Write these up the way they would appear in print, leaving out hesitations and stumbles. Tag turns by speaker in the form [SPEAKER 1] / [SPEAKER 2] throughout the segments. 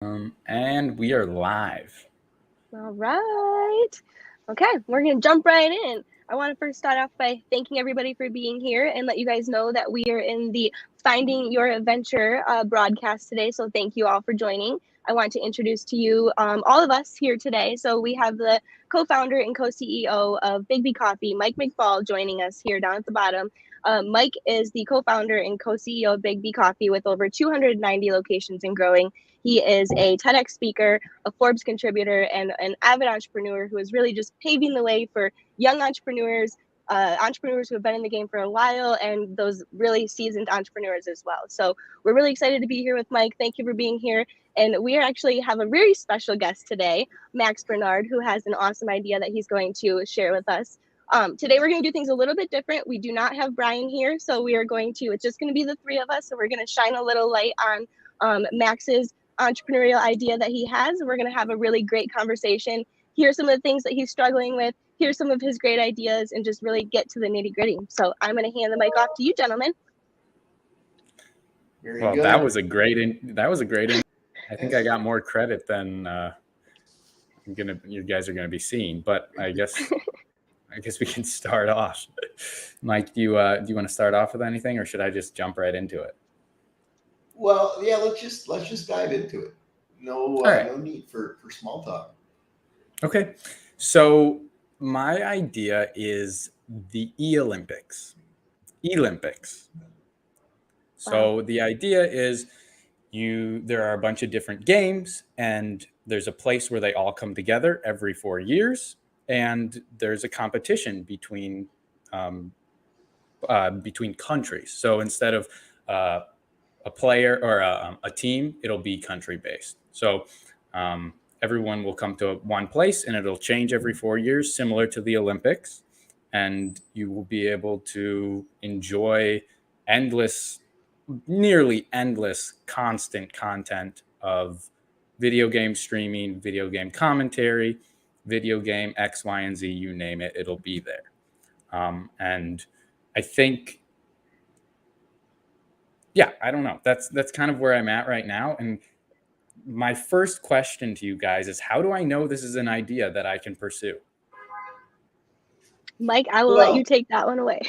[SPEAKER 1] And we are live.
[SPEAKER 2] All right. Okay, we're going to jump right in. I want to first start off by thanking everybody for being here and let you guys know that we are in the Finding Your Adventure broadcast today. So thank you all for joining. I want to introduce to you all of us here today. So we have the co-founder and co-CEO of Big B Coffee, Mike McFall, joining us here down at the bottom. Mike is the co-founder and co-CEO of Big B Coffee with over 290 locations and growing. He is a TEDx speaker, a Forbes contributor, and an avid entrepreneur who is really just paving the way for young entrepreneurs, entrepreneurs who have been in the game for a while, and those really seasoned entrepreneurs as well. So we're really excited to be here with Mike. Thank you for being here. And we are actually have a very special guest today, Max Bernard, who has an awesome idea that he's going to share with us. Today we're going to do things a little bit different. We do not have Brian here, so we are going to, it's just going to be the three of us. So we're going to shine a little light on Max's entrepreneurial idea that he has. We're going to have a really great conversation, hear some of the things that he's struggling with, hear some of his great ideas, and just really get to the nitty gritty. So I'm going to hand the mic off to you, gentlemen.
[SPEAKER 3] Very
[SPEAKER 1] Well,
[SPEAKER 3] good.
[SPEAKER 1] that was a great. I think I got more credit than you guys are gonna be seeing. But I guess we can start off. Mike, do you want to start off with anything, or should I just jump right into it?
[SPEAKER 3] Well, yeah, let's just dive into it. No,
[SPEAKER 1] right.
[SPEAKER 3] No need for small talk.
[SPEAKER 1] Okay, so my idea is the Olympics. So
[SPEAKER 2] Wow.
[SPEAKER 1] the idea is there are a bunch of different games, and there's a place where they all come together every 4 years, and there's a competition between countries. So instead of a player or a team, it'll be country based. So everyone will come to one place, and it'll change every 4 years, similar to the Olympics, and you will be able to enjoy nearly endless, constant content of video game streaming, video game commentary, video game X, Y, and Z, you name it, it'll be there. And I think, yeah, I don't know. That's kind of where I'm at right now. And my first question to you guys is, how do I know this is an idea that I can pursue?
[SPEAKER 2] Mike, I will let you take that one away.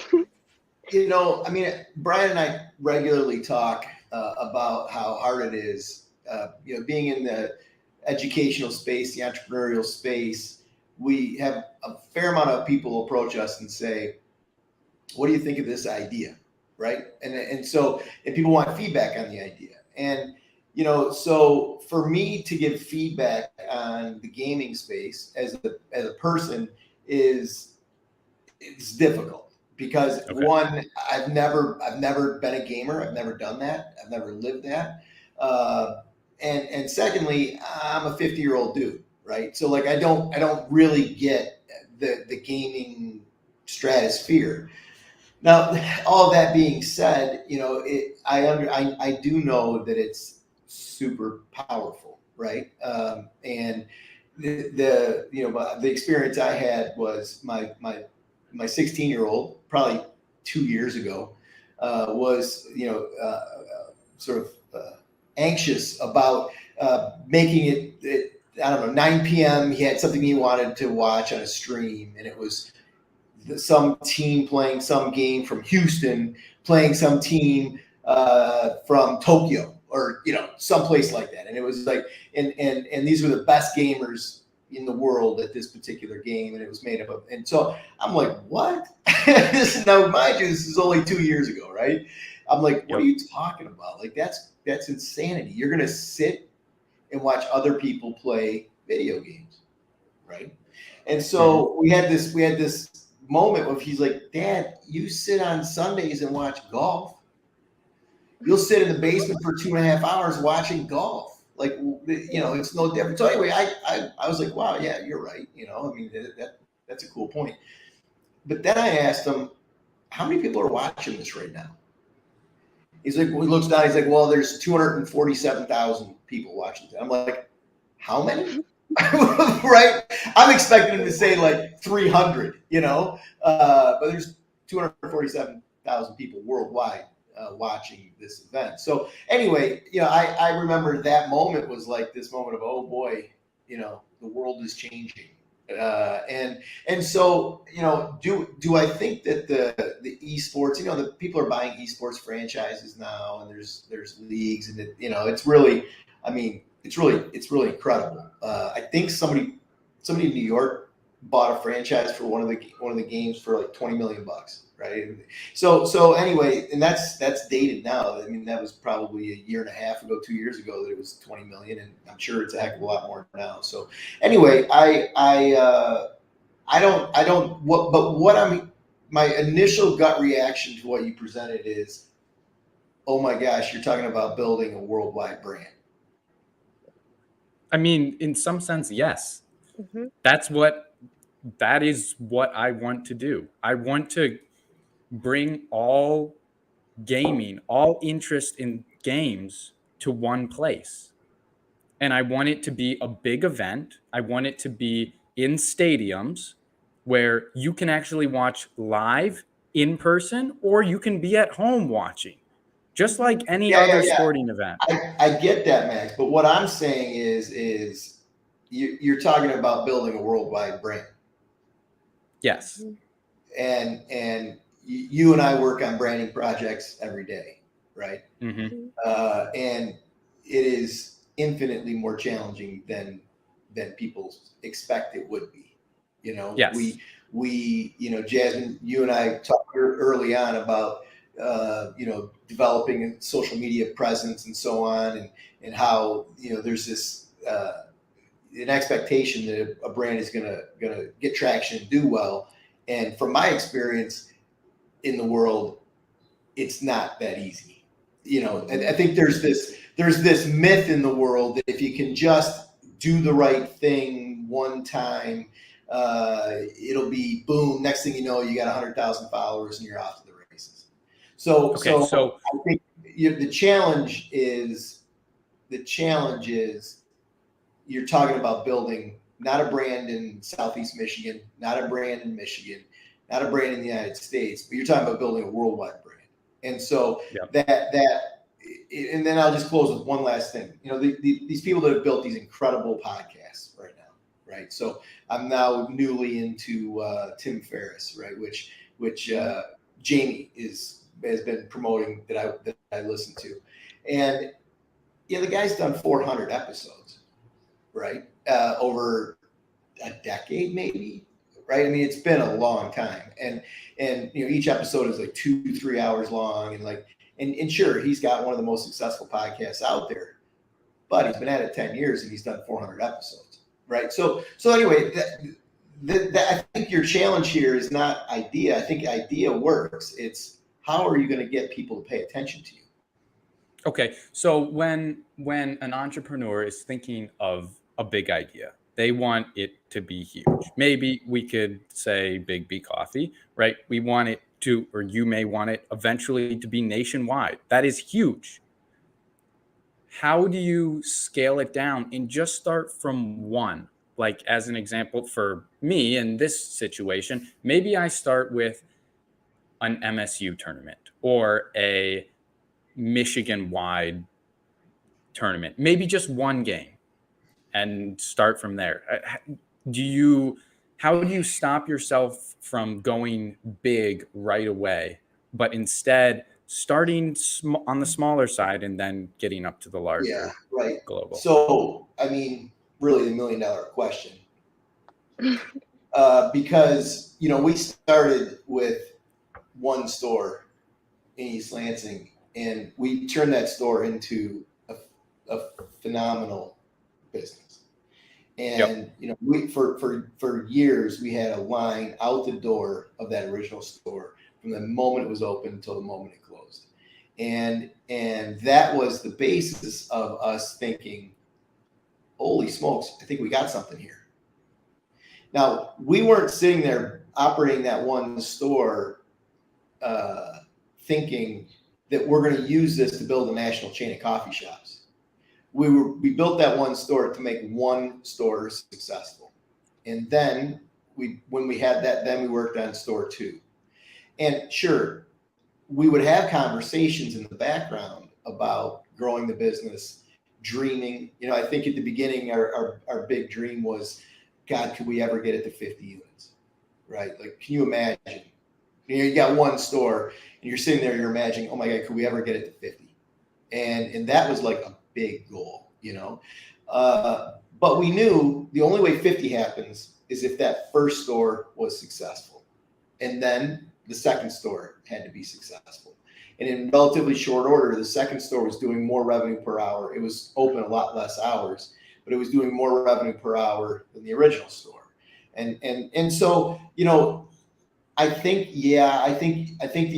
[SPEAKER 3] I mean, Brian and I regularly talk about how hard it is, being in the educational space, the entrepreneurial space. We have a fair amount of people approach us and say, what do you think of this idea? Right. And people want feedback on the idea. And, so for me to give feedback on the gaming space as a person it's difficult because
[SPEAKER 1] Okay.
[SPEAKER 3] one, I've never been a gamer. I've never done that. I've never lived that. And secondly, I'm a 50-year-old dude, right? So like I don't really get the gaming stratosphere. Now, all of that being said, I do know that it's super powerful, right? And the experience I had was my 16-year-old, probably 2 years ago, was sort of anxious about making it. I don't know, 9 p.m. He had something he wanted to watch on a stream, and it was some team playing some game from Houston, playing some team from Tokyo, or someplace like that. And it was like, and these were the best gamers in the world at this particular game, and it was made up of. And so I'm like, what? Now, mind you, this is only 2 years ago, right? I'm like, what are you talking about? Like that's insanity. You're gonna sit and watch other people play video games, right? And so we had this moment where he's like, Dad, you sit on Sundays and watch golf. You'll sit in the basement for 2.5 hours watching golf. Like, it's no different. So anyway, I was like, wow, yeah, you're right. I mean, that's a cool point. But then I asked him, how many people are watching this right now? He's like, well, he looks down. He's like, well, there's 247,000 people watching. I'm like, how many? Right? I'm expecting him to say like 300, but there's 247,000 people worldwide watching this event. So anyway, I remember that moment was like this moment of, oh boy, the world is changing. And so, do I think that the esports, the people are buying esports franchises now, and there's leagues, and it's really, it's really incredible. I think somebody in New York bought a franchise for one of the games for like $20 million, right? So anyway, and that's dated now. I mean, that was probably a year and a half ago, 2 years ago, that it was 20 million, and I'm sure it's a heck of a lot more now. So anyway, my initial gut reaction to what you presented is, oh my gosh, you're talking about building a worldwide brand.
[SPEAKER 1] I mean, in some sense, yes.
[SPEAKER 2] Mm-hmm.
[SPEAKER 1] That is what I want to do. I want to bring all gaming, all interest in games to one place. And I want it to be a big event. I want it to be in stadiums where you can actually watch live in person, or you can be at home watching, just like any other sporting event.
[SPEAKER 3] I get that, Max. But what I'm saying is you're talking about building a worldwide brand.
[SPEAKER 1] Yes.
[SPEAKER 3] And you and I work on branding projects every day, right?
[SPEAKER 1] Mm-hmm.
[SPEAKER 3] And it is infinitely more challenging than people expect it would be.
[SPEAKER 1] Yes.
[SPEAKER 3] We Jasmine, you and I talked early on about developing a social media presence and so on, and how there's this an expectation that a brand is gonna get traction and do well. And from my experience in the world, it's not that easy. I think there's this myth in the world that if you can just do the right thing one time, it'll be boom. Next thing you know, you got 100,000 followers and you're off to the races. So I think the challenge is you're talking about building not a brand in Southeast Michigan, not a brand in Michigan, not a brand in the United States, but you're talking about building a worldwide brand. And so and then I'll just close with one last thing. These people that have built these incredible podcasts right now, right? So I'm now newly into Tim Ferriss, right? Which Jamie has been promoting that I listen to, and the guy's done 400 episodes, right? Over a decade, maybe, right? I mean, it's been a long time, and each episode is like 2-3 hours long, and sure, he's got one of the most successful podcasts out there, but he's been at it 10 years and he's done 400 episodes, right? So anyway, I think your challenge here is not idea. I think idea works. It's how are you going to get people to pay attention to you?
[SPEAKER 1] Okay, so when an entrepreneur is thinking of a big idea, they want it to be huge. Maybe we could say Big B Coffee, right? We want it to, or you may want it eventually to be nationwide. That is huge. How do you scale it down and just start from one? Like, as an example, for me in this situation, maybe I start with an MSU tournament or a Michigan-wide tournament, maybe just one game, and start from there. How do you stop yourself from going big right away, but instead starting on the smaller side and then getting up to the larger global?
[SPEAKER 3] So, I mean, really the $1 million question, because, we started with one store in East Lansing, and we turned that store into a phenomenal business. And we for years we had a line out the door of that original store from the moment it was open until the moment it closed, and that was the basis of us thinking, holy smokes, I think we got something here. Now, we weren't sitting there operating that one store thinking that we're going to use this to build a national chain of coffee shops. We built that one store to make one store successful. And then when we had that, then we worked on store 2. And sure, we would have conversations in the background about growing the business, dreaming. You know, I think at the beginning, our big dream was, God, could we ever get it to 50 units, right? Like, can you imagine? You got one store and you're sitting there, you're imagining, oh my God, could we ever get it to 50? And that was like a big goal, you know? But we knew the only way 50 happens is if that first store was successful. And then the second store had to be successful. And in relatively short order, the second store was doing more revenue per hour. It was open a lot less hours, but it was doing more revenue per hour than the original store. And so, you know, I think the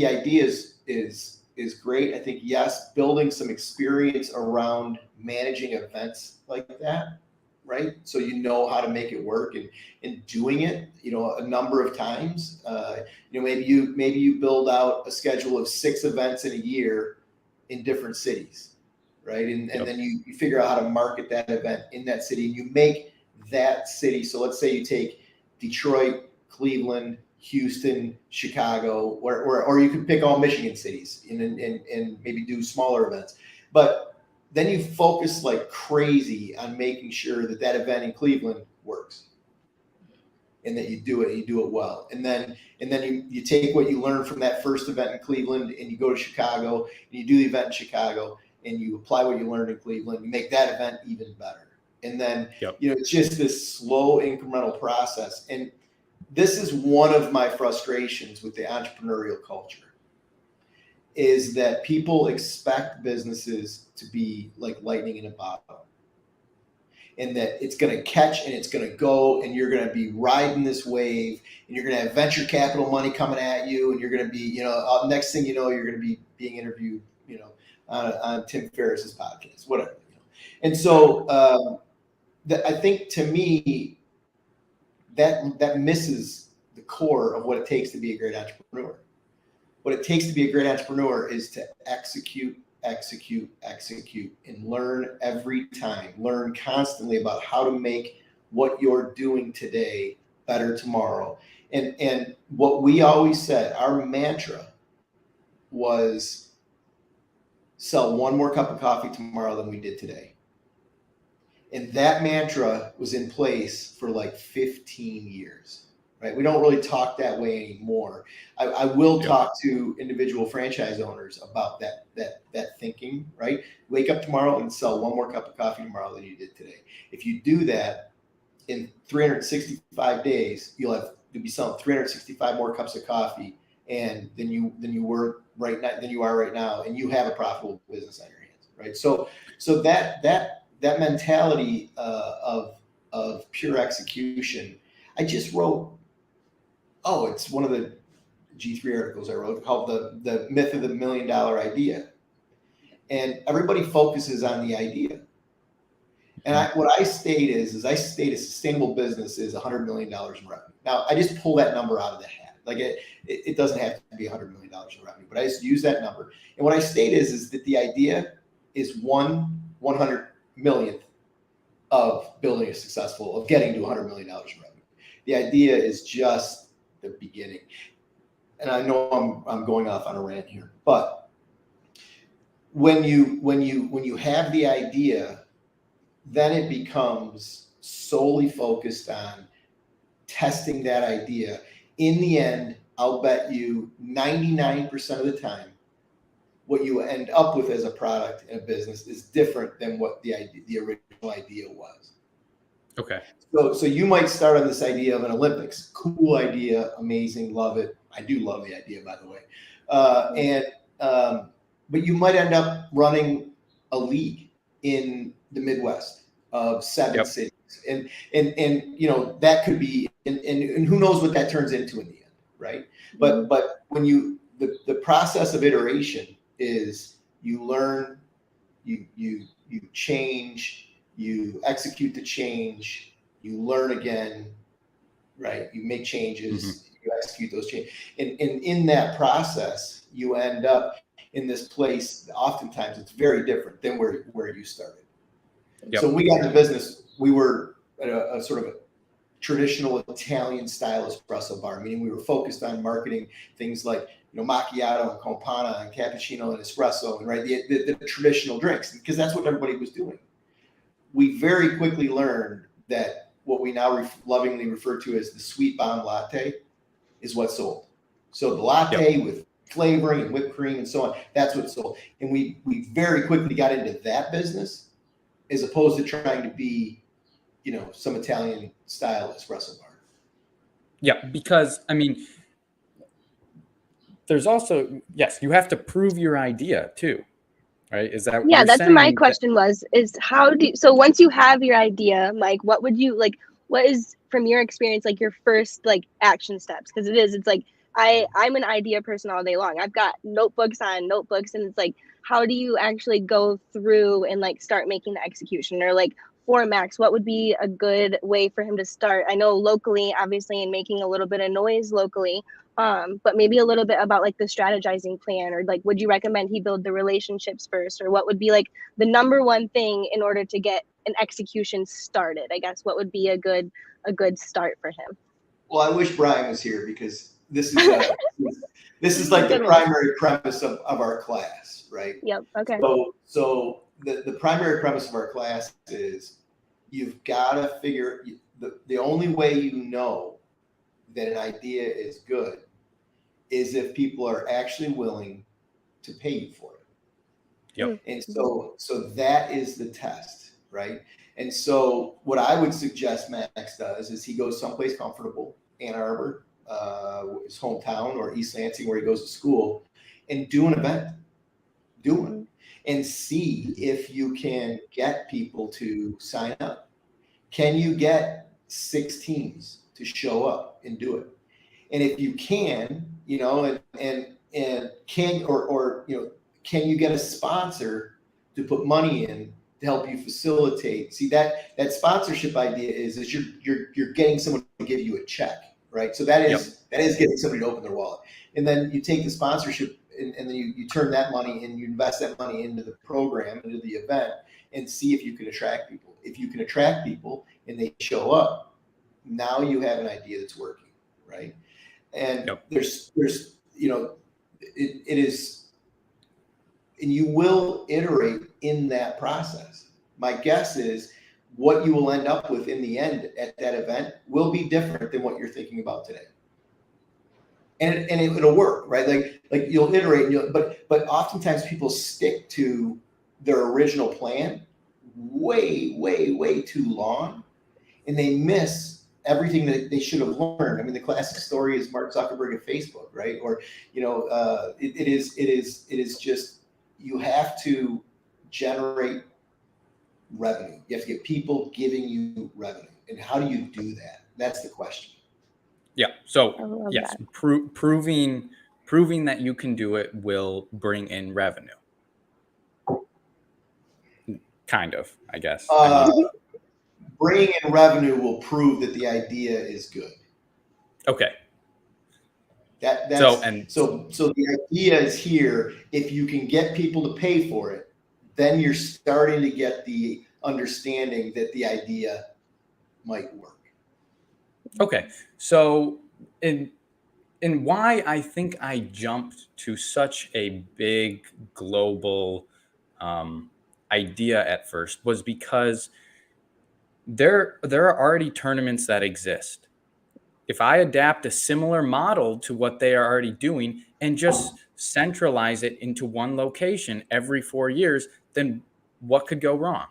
[SPEAKER 3] idea is great. I think, yes, building some experience around managing events like that, right? So you know how to make it work and doing it, you know, a number of times. You know, maybe you build out a schedule of 6 events in a year in different cities, right? And then you figure out how to market that event in that city, and you make that city. So let's say you take Detroit, Cleveland, Houston, Chicago, or you could pick all Michigan cities and maybe do smaller events. But then you focus like crazy on making sure that event in Cleveland works and that you do it well. And then you take what you learned from that first event in Cleveland and you go to Chicago and you do the event in Chicago and you apply what you learned in Cleveland, you make that event even better. And then, you know, it's just this slow incremental process. And this is one of my frustrations with the entrepreneurial culture, is that people expect businesses to be like lightning in a bottle, and that it's going to catch and it's going to go, and you're going to be riding this wave, and you're going to have venture capital money coming at you, and you're going to be, you know, next thing you know, you're going to be being interviewed, you know, on Tim Ferriss's podcast, whatever, you know. And so I think, to me, that misses the core of what it takes to be a great entrepreneur. What it takes to be a great entrepreneur is to execute, and learn every time. Learn constantly about how to make what you're doing today better tomorrow. And what we always said, our mantra was, sell one more cup of coffee tomorrow than we did today. And that mantra was in place for like 15 years, right? We don't really talk that way anymore. I will talk to individual franchise owners about that thinking, right? Wake up tomorrow and sell one more cup of coffee tomorrow than you did today. If you do that, in 365 days, you'll be selling 365 more cups of coffee and than you are right now, and you have a profitable business on your hands, right? So that mentality of pure execution. I just wrote, it's one of the G3 articles I wrote called the myth of the $1 million idea. And everybody focuses on the idea. And what I state is a sustainable business is $100 million in revenue. Now, I just pull that number out of the hat. Like it doesn't have to be $100 million in revenue, but I just use that number. And what I state is that the idea is 1/100 millionth of building of getting to $100 million in revenue. The idea is just the beginning. And I know I'm going off on a rant here, but when you have the idea, then it becomes solely focused on testing that idea. In the end, I'll bet you 99% of the time, what you end up with as a product in a business is different than what the original idea was.
[SPEAKER 1] Okay.
[SPEAKER 3] So you might start on this idea of an Olympics. Cool idea, amazing, love it. I do love the idea, by the way. But you might end up running a league in the Midwest of 7 cities, and you know that could be, and who knows what that turns into in the end, right? But when the process of iteration is you learn, you change, you execute the change, you learn again, right? You make changes, you execute those changes, and in that process, you end up in this place. Oftentimes, it's very different than where you started. So when we got into business, we were at a sort of a traditional Italian style espresso bar, meaning we were focused on marketing things like macchiato and campana and cappuccino and espresso and right the traditional drinks, because that's what everybody was doing. We very quickly learned that what we now lovingly refer to as the sweet bomb latte is what sold. So the latte with flavoring and whipped cream and so on, that's what sold. And we very quickly got into that business as opposed to trying to be, some Italian style espresso bar.
[SPEAKER 1] Yeah, because I mean, there's also, yes, you have to prove your idea too, right? Is that what you're
[SPEAKER 2] That's what my
[SPEAKER 1] saying?
[SPEAKER 2] question was, is so once you have your idea, Mike, what would you like, what is from your experience, like your first like action steps? Because it's like, I'm an idea person all day long. I've got notebooks on notebooks, and it's like, how do you actually go through and like start making the execution? Or like for Max, what would be a good way for him to start? I know locally, obviously, and making a little bit of noise locally, but maybe a little bit about like the strategizing plan, or like, would you recommend he build the relationships first, or what would be like the number one thing in order to get an execution started? I guess what would be a good start for him?
[SPEAKER 3] Well, I wish Brian was here, because this is like the primary premise of our class, right?
[SPEAKER 2] Yep. Okay.
[SPEAKER 3] So the primary premise of our class is you've got to figure the only way you know that an idea is good is if people are actually willing to pay you for it.
[SPEAKER 1] Yep.
[SPEAKER 3] And so that is the test, right? And so what I would suggest Max does is he goes someplace comfortable, Ann Arbor, his hometown, or East Lansing, where he goes to school, and do an event. Do it and see if you can get people to sign up. Can you get 6 teams to show up and do it? And if you can, and can, or can you get a sponsor to put money in to help you facilitate? See, that sponsorship idea is you're getting someone to give you a check, right? So that is getting somebody to open their wallet. And then you take the sponsorship and then you turn that money and you invest that money into the program, into the event, and see if you can attract people. If you can attract people and they show up, now you have an idea that's working, right? And there's it is, and you will iterate in that process. My guess is what you will end up with in the end at that event will be different than what you're thinking about today. And it'll work, right? Like you'll iterate, but oftentimes people stick to their original plan way too long, and they miss everything that they should have learned. I mean, the classic story is Mark Zuckerberg at Facebook, right? Or it is just, you have to generate revenue. You have to get people giving you revenue, and how do you do that? That's the question.
[SPEAKER 1] Yeah. So yes, proving that you can do it will bring in revenue. Kind of, I guess.
[SPEAKER 3] Bringing in revenue will prove that the idea is good.
[SPEAKER 1] Okay.
[SPEAKER 3] So the idea is here. If you can get people to pay for it, then you're starting to get the understanding that the idea might work.
[SPEAKER 1] Okay. So in why I think I jumped to such a big global idea at first was because there are already tournaments that exist. If I adapt a similar model to what they are already doing and just centralize it into one location every 4 years, then what could go wrong?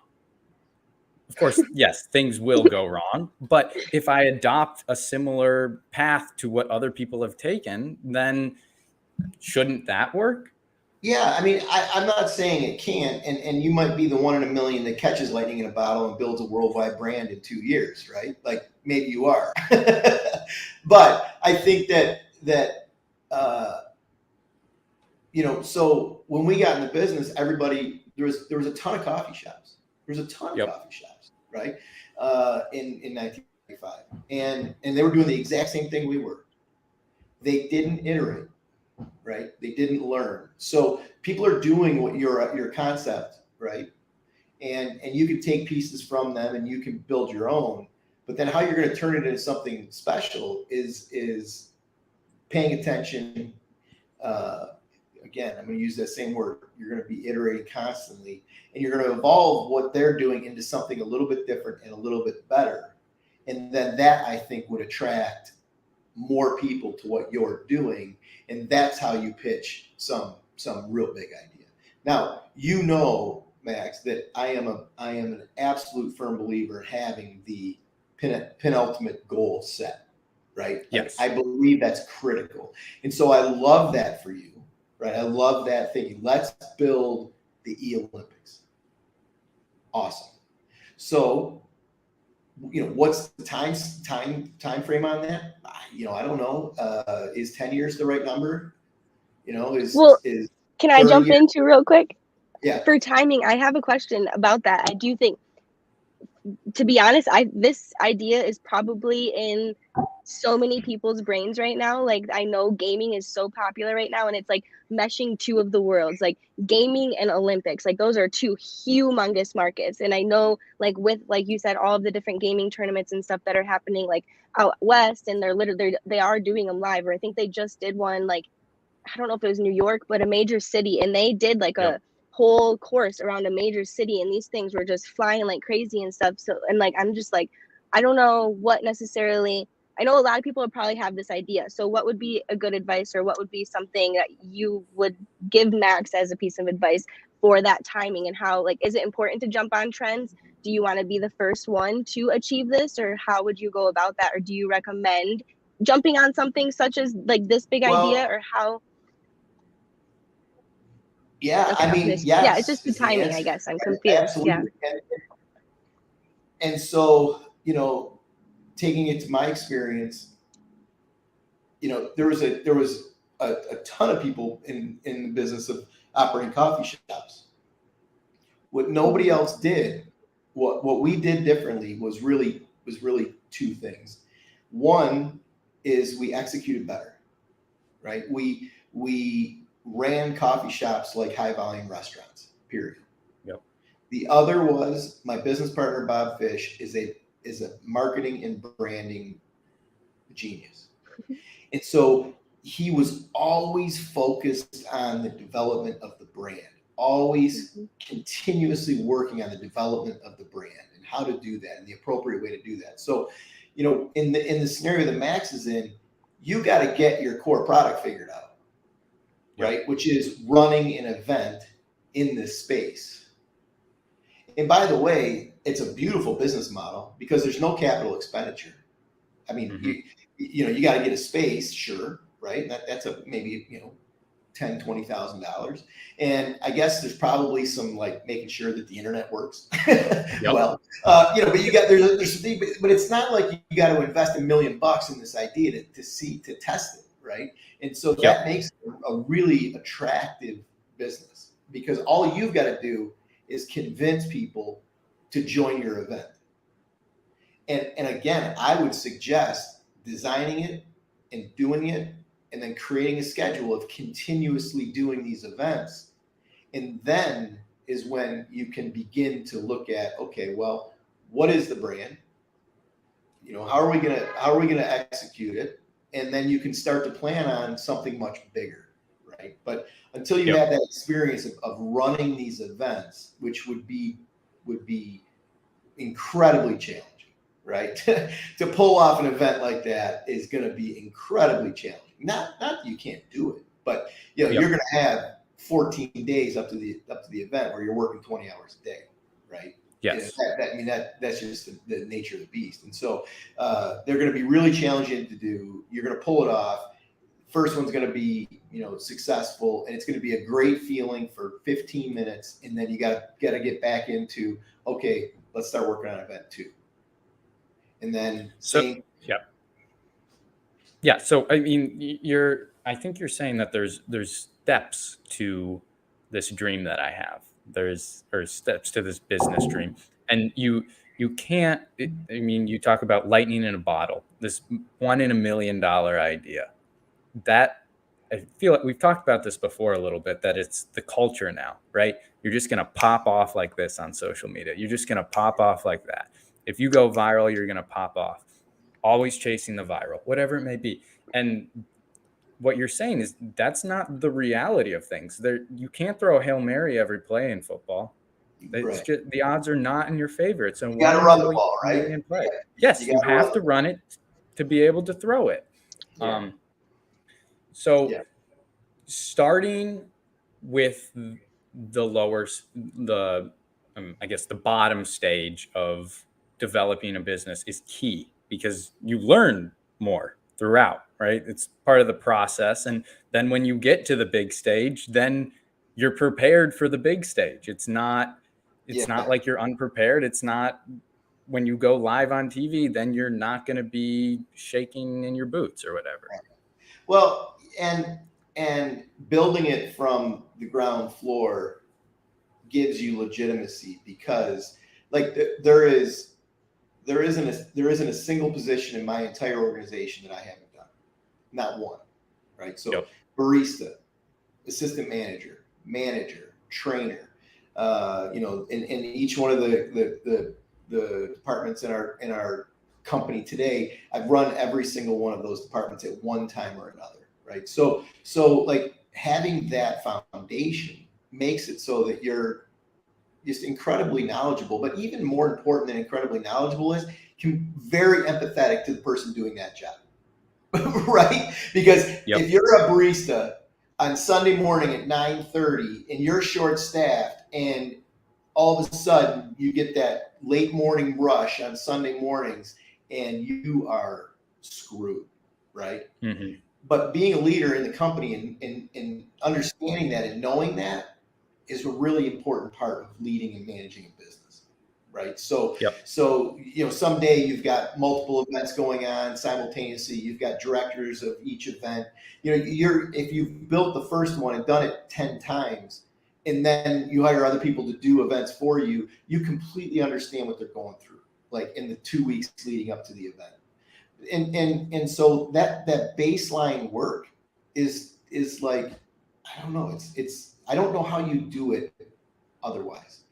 [SPEAKER 1] Of course, yes, things will go wrong. But if I adopt a similar path to what other people have taken, then shouldn't that work?
[SPEAKER 3] Yeah, I mean, I'm not saying it can't, and you might be the 1 in a million that catches lightning in a bottle and builds a worldwide brand in 2 years, right? Like maybe you are, but I think that so when we got in the business, everybody there was a ton of coffee shops. There was a ton of coffee shops, right? In 1995, and they were doing the exact same thing we were. They didn't iterate. Right? They didn't learn. So people are doing what your concept, right? And you can take pieces from them and you can build your own. But then how you're going to turn it into something special is paying attention, again, I'm going to use that same word. You're going to be iterating constantly, and you're going to evolve what they're doing into something a little bit different and a little bit better. And then that, I think, would attract more people to what you're doing. And that's how you pitch some real big idea. Now, Max, that I am an absolute firm believer in having the penultimate goal set, right?
[SPEAKER 1] Yes.
[SPEAKER 3] Like, I believe that's critical. And so I love that for you, right? I love that thinking. Let's build the E-Olympics. Awesome. So, what's the time frame on that? I don't know. Is 10 years the right number?
[SPEAKER 2] Can I jump in too real quick?
[SPEAKER 3] Yeah.
[SPEAKER 2] For timing, I have a question about that. I do think, to be honest, this idea is probably in so many people's brains right now. Like, I know gaming is so popular right now, and it's like meshing two of the worlds, like gaming and Olympics. Like, those are two humongous markets. And I know, like, with, like you said, all of the different gaming tournaments and stuff that are happening like out west, and they are doing them live. Or I think they just did one, like, I don't know if it was New York, but a major city, and they did like a whole course around a major city, and these things were just flying like crazy and stuff. So, and like, I'm just like, I don't know what necessarily, I know a lot of people would probably have this idea. So what would be a good advice, or what would be something that you would give Max as a piece of advice for that timing, and how, like, is it important to jump on trends? Do you want to be the first one to achieve this, or how would you go about that? Or do you recommend jumping on something such as like this big idea, or how?
[SPEAKER 3] Yeah,
[SPEAKER 2] Okay,
[SPEAKER 3] I mean, yes.
[SPEAKER 2] Yeah, it's just the timing, I guess. I'm confused.
[SPEAKER 3] Absolutely.
[SPEAKER 2] Yeah.
[SPEAKER 3] And so, taking it to my experience, there was a ton of people in the business of operating coffee shops. What nobody else did, what we did differently was really two things. One is we executed better, right? We ran coffee shops like high volume restaurants, period.
[SPEAKER 1] Yep.
[SPEAKER 3] The other was my business partner, Bob Fish, is a marketing and branding genius. And so he was always focused on the development of the brand, always continuously working on the development of the brand and how to do that and the appropriate way to do that. So, in the scenario that Max is in, you got to get your core product figured out. Right, which is running an event in this space. And by the way, it's a beautiful business model because there's no capital expenditure. I mean, you got to get a space, sure, right? That's maybe $10,000-$20,000, and I guess there's probably some like making sure that the internet works. Well, but but it's not like you got to invest $1 million in this idea to test it. Right. And so that makes it a really attractive business, because all you've got to do is convince people to join your event. And again, I would suggest designing it and doing it, and then creating a schedule of continuously doing these events. And then is when you can begin to look at, okay, well, what is the brand? How are we gonna execute it? And then you can start to plan on something much bigger, right? But until you have that experience of running these events, which would be incredibly challenging, right? To pull off an event like that is going to be incredibly challenging. Not that you can't do it, but you're going to have 14 days up to the event where you're working 20 hours a day, right?
[SPEAKER 1] Yes.
[SPEAKER 3] That's just the nature of the beast. And so they're going to be really challenging to do. You're going to pull it off. First one's going to be, successful, and it's going to be a great feeling for 15 minutes. And then you got to get back into, okay, let's start working on event 2. And then
[SPEAKER 1] So I mean, I think you're saying that there's steps to this dream that I have. There's steps to this business dream, and you can't. I mean, you talk about lightning in a bottle. This $1 in $1 million idea. That, I feel like we've talked about this before a little bit. That it's the culture now, right? You're just gonna pop off like this on social media. You're just gonna pop off like that. If you go viral, you're gonna pop off. Always chasing the viral, whatever it may be. And what you're saying is that's not the reality of things. You can't throw a Hail Mary every play in football. It's
[SPEAKER 3] Right.
[SPEAKER 1] just the odds are not in your favor. It's a
[SPEAKER 3] You got to
[SPEAKER 1] 1
[SPEAKER 3] run
[SPEAKER 1] in
[SPEAKER 3] the ball, right?
[SPEAKER 1] million play.
[SPEAKER 3] You
[SPEAKER 1] Yes, you
[SPEAKER 3] got to
[SPEAKER 1] have
[SPEAKER 3] run
[SPEAKER 1] to
[SPEAKER 3] the
[SPEAKER 1] run it to be able to throw it.
[SPEAKER 3] Yeah.
[SPEAKER 1] So
[SPEAKER 3] Yeah.
[SPEAKER 1] starting with the lower, I guess the bottom stage of developing a business is key because you learn more throughout, right? It's part of the process. And then when you get to the big stage, then you're prepared for the big stage. It's not like you're unprepared. It's not when you go live on TV, then you're not going to be shaking in your boots or whatever.
[SPEAKER 3] Well, and building it from the ground floor gives you legitimacy because like there isn't a single position in my entire organization that I haven't done. Not one. Right. So
[SPEAKER 1] Yep.
[SPEAKER 3] barista, assistant manager, trainer, in each one of the departments in our company today, I've run every single one of those departments at one time or another, right? So like having that foundation makes it so that you're just incredibly knowledgeable, but even more important than incredibly knowledgeable is very empathetic to the person doing that job. Right? Because if you're a barista on Sunday morning at 9:30 and you're short staffed and all of a sudden you get that late morning rush on Sunday mornings and you are screwed, right?
[SPEAKER 1] Mm-hmm.
[SPEAKER 3] But being a leader in the company and understanding that and knowing that is a really important part of leading and managing a business, right? So someday you've got multiple events going on simultaneously. You've got directors of each event. If you've built the first one and done it 10 times, and then you hire other people to do events for you, you completely understand what they're going through, like in the 2 weeks leading up to the event. And so that baseline work is like, I don't know, it's I don't know how you do it otherwise.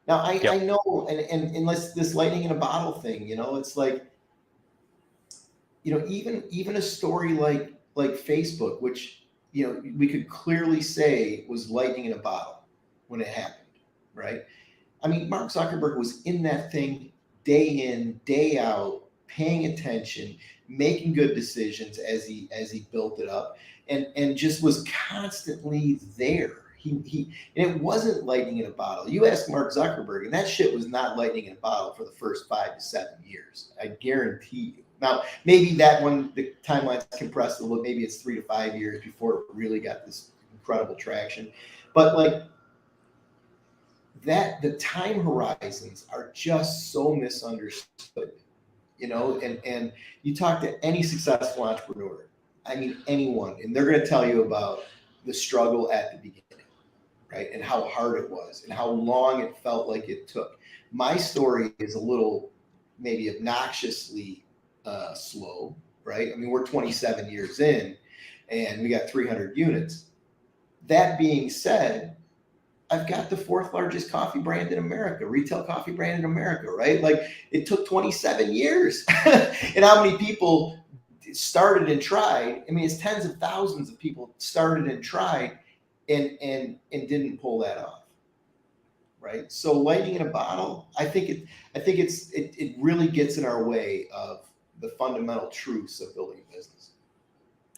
[SPEAKER 3] Now I know, and unless this lightning in a bottle thing, it's like, even a story like Facebook, which we could clearly say was lightning in a bottle when it happened, right? I mean, Mark Zuckerberg was in that thing day in, day out, paying attention, making good decisions as he built it up, and just was constantly there. And it wasn't lightning in a bottle. You ask Mark Zuckerberg, and that shit was not lightning in a bottle for the first 5 to 7 years. I guarantee you. Now, maybe that one, the timeline's compressed a little. Maybe it's 3 to 5 years before it really got this incredible traction. But like that, the time horizons are just so misunderstood. And you talk to any successful entrepreneur, I mean, anyone, and they're going to tell you about the struggle at the beginning, right? And how hard it was and how long it felt like it took. My story is a little maybe obnoxiously slow, right? I mean, we're 27 years in and we got 300 units. That being said, I've got the 4th largest coffee brand in America, retail coffee brand in America, right? Like it took 27 years. And how many people started and tried? I mean, it's tens of thousands of people started and tried and didn't pull that off. Right. So lightning in a bottle, I think it really gets in our way of the fundamental truths of building a business.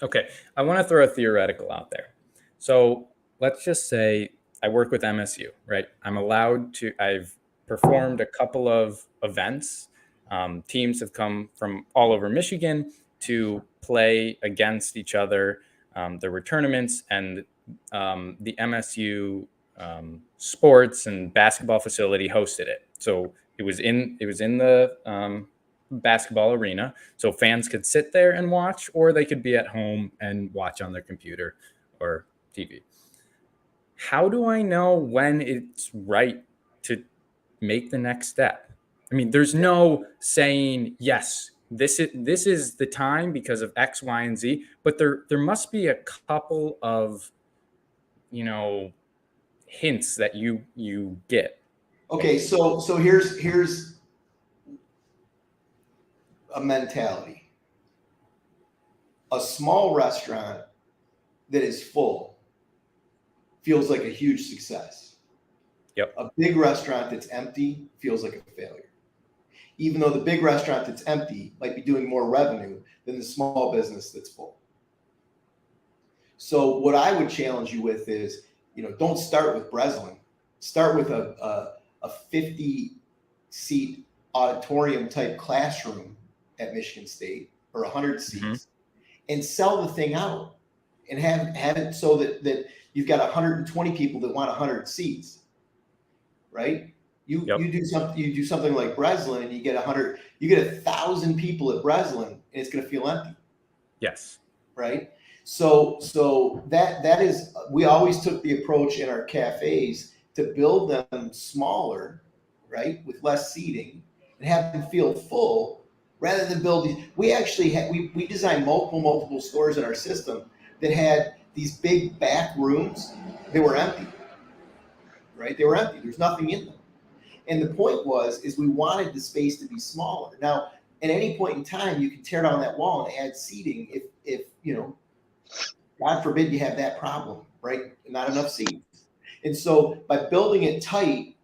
[SPEAKER 1] Okay. I want to throw a theoretical out there. So let's just say I work with MSU, right? I've performed a couple of events. Teams have come from all over Michigan to play against each other. There were tournaments, and the MSU sports and basketball facility hosted it. So it was in the basketball arena. So fans could sit there and watch, or they could be at home and watch on their computer or TV. How do I know when it's right to make the next step? I mean, there's no saying, yes, this is the time because of X, Y, and Z, but there must be a couple of, hints that you get.
[SPEAKER 3] Okay, so here's a mentality. A small restaurant that is full feels like a huge success.
[SPEAKER 1] Yep.
[SPEAKER 3] A big restaurant that's empty feels like a failure. Even though the big restaurant that's empty might be doing more revenue than the small business that's full. So what I would challenge you with is, don't start with Breslin. Start with a 50 seat auditorium type classroom at Michigan State, or 100 seats, and sell the thing out and have it so that you've got 120 people that want 100 seats, right? You do something like Breslin, and you get 1,000 people at Breslin, and it's going to feel empty.
[SPEAKER 1] Yes.
[SPEAKER 3] Right. So that is, we always took the approach in our cafes to build them smaller, right, with less seating, and have them feel full, rather than build these. We actually we designed multiple stores in our system that had these big back rooms. They were empty, right? They were empty. There's nothing in them. And the point is we wanted the space to be smaller. Now, at any point in time, you can tear down that wall and add seating if God forbid you have that problem, right? Not enough seats. And so by building it tight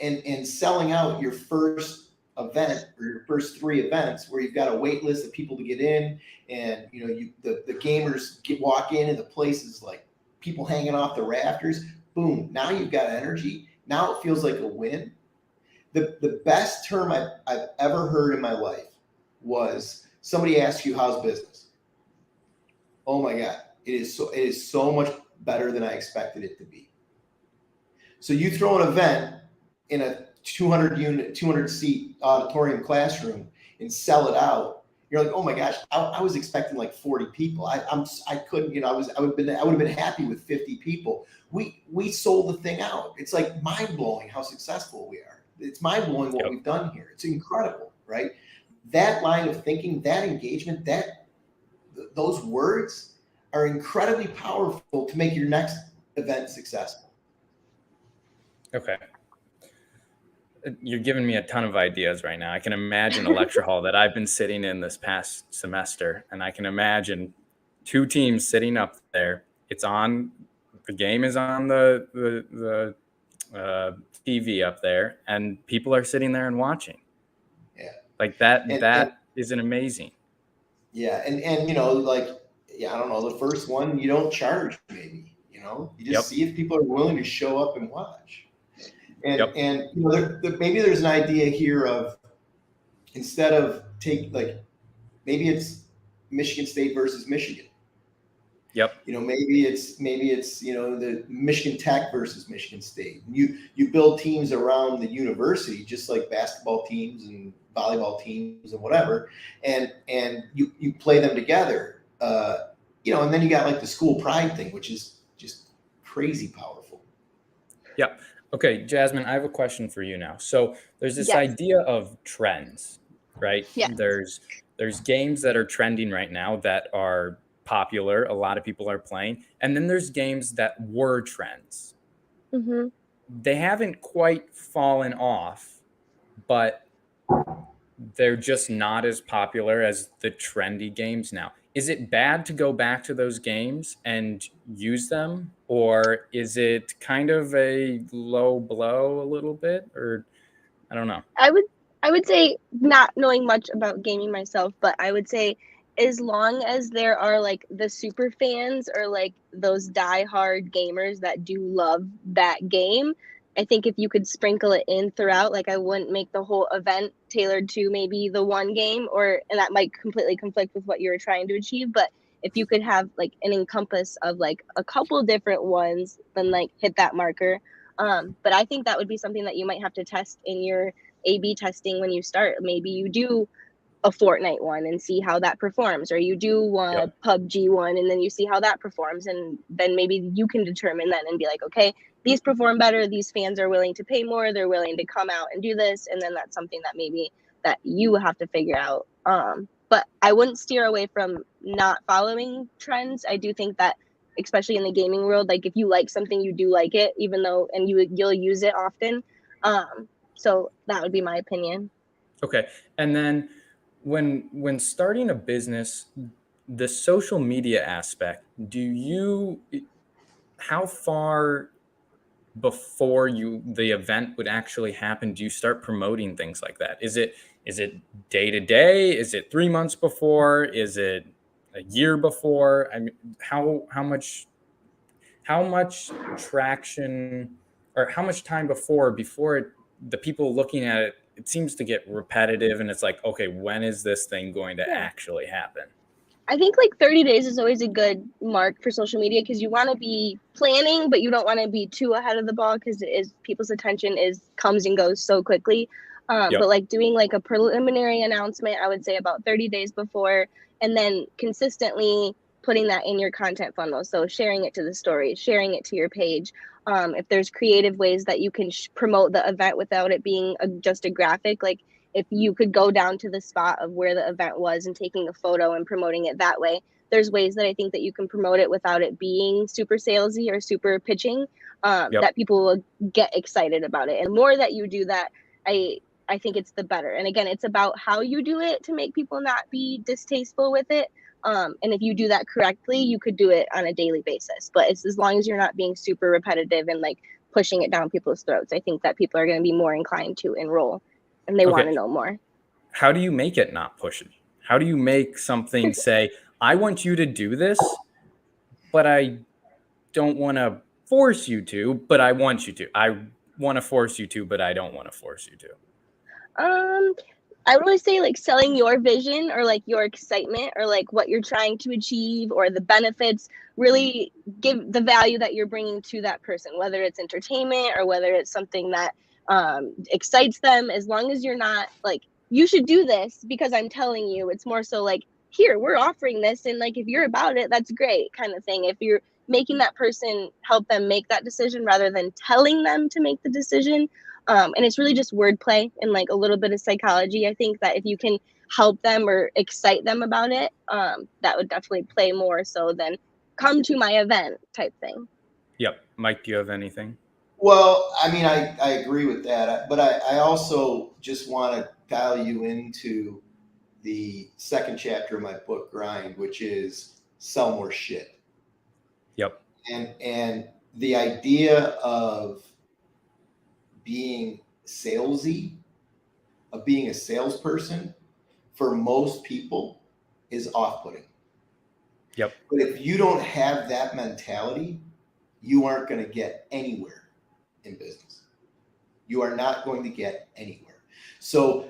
[SPEAKER 3] and selling out your first event or your first 3 events where you've got a wait list of people to get in, and the gamers walk in and the place is like people hanging off the rafters, boom, now you've got energy. Now it feels like a win. The best term I've ever heard in my life was somebody asks you, how's business? Oh my God, it is so much better than I expected it to be. So you throw an event in a 200 seat auditorium classroom and sell it out. You're like, oh my gosh, I was expecting like 40 people. I couldn't, I would have been happy with 50 people. We sold the thing out. It's like mind blowing how successful we are. It's mind blowing what we've done here. It's incredible, right? That line of thinking, that engagement, those words are incredibly powerful to make your next event successful.
[SPEAKER 1] Okay. You're giving me a ton of ideas right now. I can imagine a lecture hall that I've been sitting in this past semester, and I can imagine 2 teams sitting up there. The game is on the TV up there, and people are sitting there and watching.
[SPEAKER 3] Yeah.
[SPEAKER 1] Like that is an amazing.
[SPEAKER 3] Yeah. And I don't know, the first one, you don't charge, maybe, you just see if people are willing to show up and watch. And maybe there's an idea here of, instead of maybe it's Michigan State versus Michigan.
[SPEAKER 1] Yep.
[SPEAKER 3] Maybe it's the Michigan Tech versus Michigan State. You build teams around the university, just like basketball teams and volleyball teams and whatever, and you play them together. And then you got like the school pride thing, which is just crazy powerful.
[SPEAKER 1] Yep. Okay, Jasmine, I have a question for you now. So there's this idea of trends, right?
[SPEAKER 2] Yeah.
[SPEAKER 1] There's games that are trending right now that are popular. A lot of people are playing. And then there's games that were trends.
[SPEAKER 2] Mm-hmm.
[SPEAKER 1] They haven't quite fallen off, but they're just not as popular as the trendy games now. Is it bad to go back to those games and use them? Or is it kind of a low blow a little bit? Or I don't know.
[SPEAKER 2] I would say, not knowing much about gaming myself, but I would say as long as there are like the super fans or like those diehard gamers that do love that game, I think if you could sprinkle it in throughout, like I wouldn't make the whole event tailored to maybe the one game, and that might completely conflict with what you're trying to achieve. But if you could have like an encompass of like a couple different ones, then like hit that marker. But I think that would be something that you might have to test in your A/B testing when you start. Maybe you do a Fortnite one and see how that performs, or you do a PUBG one and then you see how that performs, and then maybe you can determine that and be like, okay, these perform better, these fans are willing to pay more, they're willing to come out and do this, and then that's something that maybe that you have to figure out. But I wouldn't steer away from not following trends. I do think that, especially in the gaming world, like if you like something, you do like it, even though, and you'll use it often. So that would be my opinion.
[SPEAKER 1] Okay. And then when starting a business, the social media aspect, how far before the event would actually happen do you start promoting things like that? Is it day to day? Is it 3 months before? Is it a year before? I mean, how much traction, or how much time before the people looking at it, it seems to get repetitive, and it's like, okay, when is this thing going to
[SPEAKER 2] Yeah.
[SPEAKER 1] actually happen?
[SPEAKER 2] I think like 30 days is always a good mark for social media because you want to be planning, but you don't want to be too ahead of the ball because people's attention comes and goes so quickly.
[SPEAKER 1] Yep.
[SPEAKER 2] But like doing like a preliminary announcement, I would say about 30 days before, and then consistently putting that in your content funnel. So sharing it to the stories, sharing it to your page. If there's creative ways that you can promote the event without it being just a graphic, like if you could go down to the spot of where the event was and taking a photo and promoting it that way, there's ways that I think that you can promote it without it being super salesy or super pitching,
[SPEAKER 1] Yep.
[SPEAKER 2] that people will get excited about it. And the more that you do that, I think it's the better. And again, it's about how you do it to make people not be distasteful with it. And if you do that correctly, you could do it on a daily basis. But it's as long as you're not being super repetitive and like pushing it down people's throats, I think that people are going to be more inclined to enroll and they want to know more.
[SPEAKER 1] How do you make it not pushy? How do you make something say, I want you to do this, but I don't want to force you to, but I want you to. I want to force you to, but I don't want to force you to.
[SPEAKER 2] I would always say like selling your vision or like your excitement or like what you're trying to achieve or the benefits, really give the value that you're bringing to that person, whether it's entertainment or whether it's something that excites them. As long as you're not like, you should do this because I'm telling you, it's more so like, here, we're offering this, and like if you're about it, that's great kind of thing. If you're making that person, help them make that decision rather than telling them to make the decision. And it's really just wordplay and like a little bit of psychology. I think that if you can help them or excite them about it, that would definitely play more so than come to my event type thing.
[SPEAKER 1] Yep. Mike, do you have anything?
[SPEAKER 3] Well, I mean, I agree with that, but I also just want to dial you into the second chapter of my book, Grind, which is sell more shit.
[SPEAKER 1] Yep.
[SPEAKER 3] And the idea of being salesy, of being a salesperson, for most people is off-putting.
[SPEAKER 1] Yep.
[SPEAKER 3] But if you don't have that mentality, you aren't going to get anywhere in business. You are not going to get anywhere. So,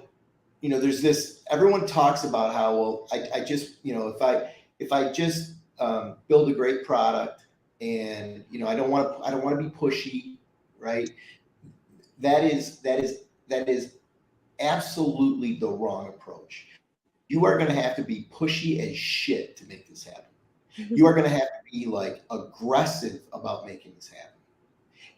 [SPEAKER 3] there's this, everyone talks about how, well, I just, if I just build a great product and, I don't want to be pushy, right? That is absolutely the wrong approach. You are going to have to be pushy as shit to make this happen. You are going to have to be like aggressive about making this happen.